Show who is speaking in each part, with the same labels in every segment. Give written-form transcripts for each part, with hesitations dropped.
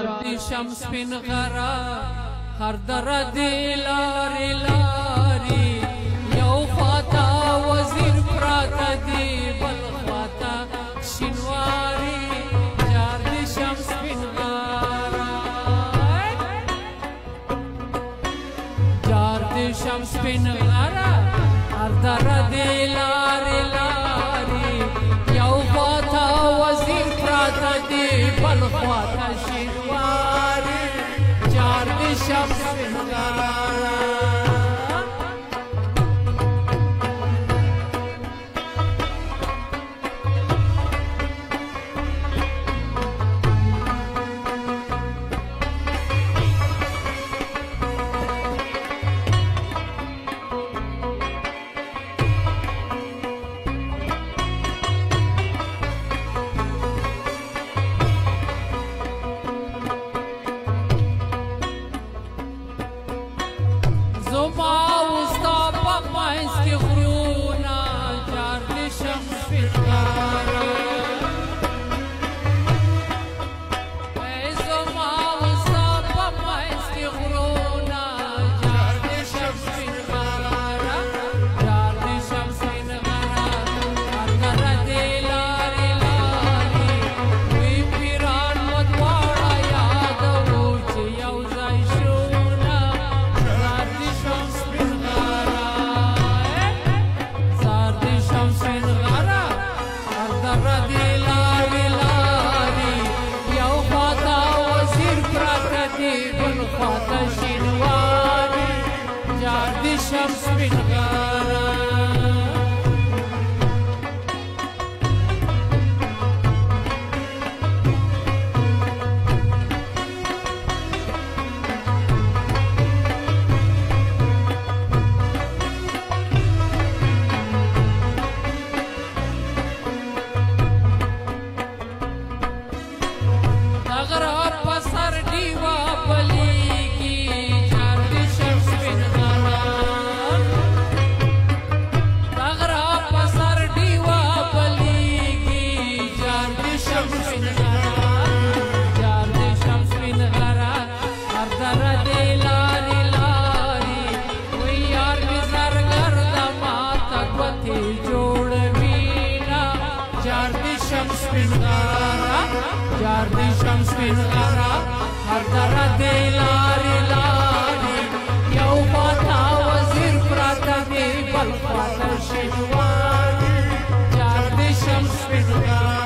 Speaker 1: دی شمس پین غرا هر در دی لاری لاری یو خواتا وزیر پراتا دی بل خواتا شنواری جار دی شمس پین غرا جار دی شمس پین غرا هر در دی لاری لاری یو خواتا وزیر پراتا دی بل خواتا شنواری جار دی شمس پین غرا زما وستا په منځ کې غرونه جار دی شمس پین غرا زما وستا په منځ کې غرونه جار دی شمس پین غرا جار دی شمس پین غرا هر غره دی لارې لارې وی پیران مو دواړه یادوو چې یو ځای شوونه جار دی شمس پین غرا جار دی شمس پین غرا هر غره دی لارې لارې یو خواته وزیر پراته دی بل خواته شینواري جار دی شمس پین غرا غرا پسر دیوا بلیگی جار دی شمس پین غرا غرا پسر دیوا بلیگی جار دی شمس پین غرا جار دی شمس پین غرا هر در دی لاری لاری وی یار می زرگر دماتا گوتی جوڑوینا جار دی شمس پین غرا جار دی شمس پین غرا هر در دی لاری لاری یو خواتا وزیر پراتا دی بل خواتا شنواری جار دی شمس پین غرا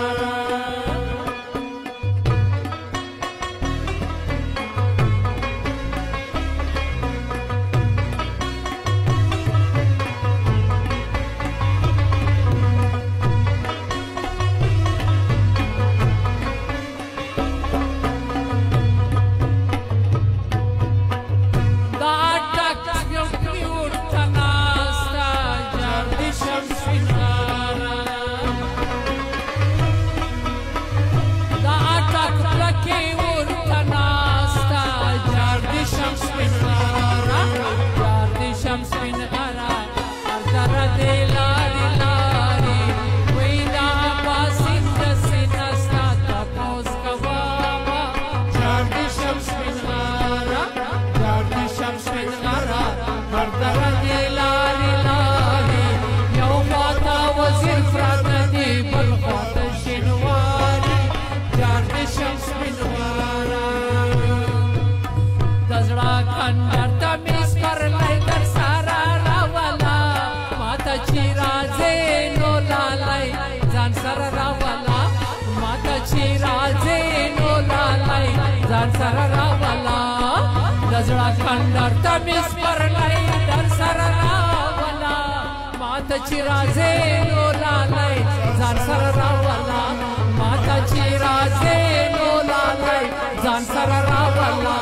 Speaker 1: दजड़ा खंडर तमिस पर लाई दर सररा वाला माता चिराजे लोला लाई जान सररा वाला माता चिराजे लोला लाई जान सररा वाला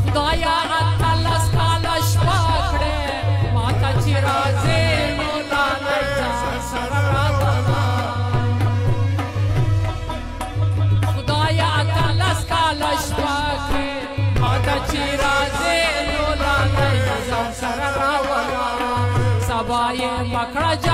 Speaker 1: खुदाया वाकडा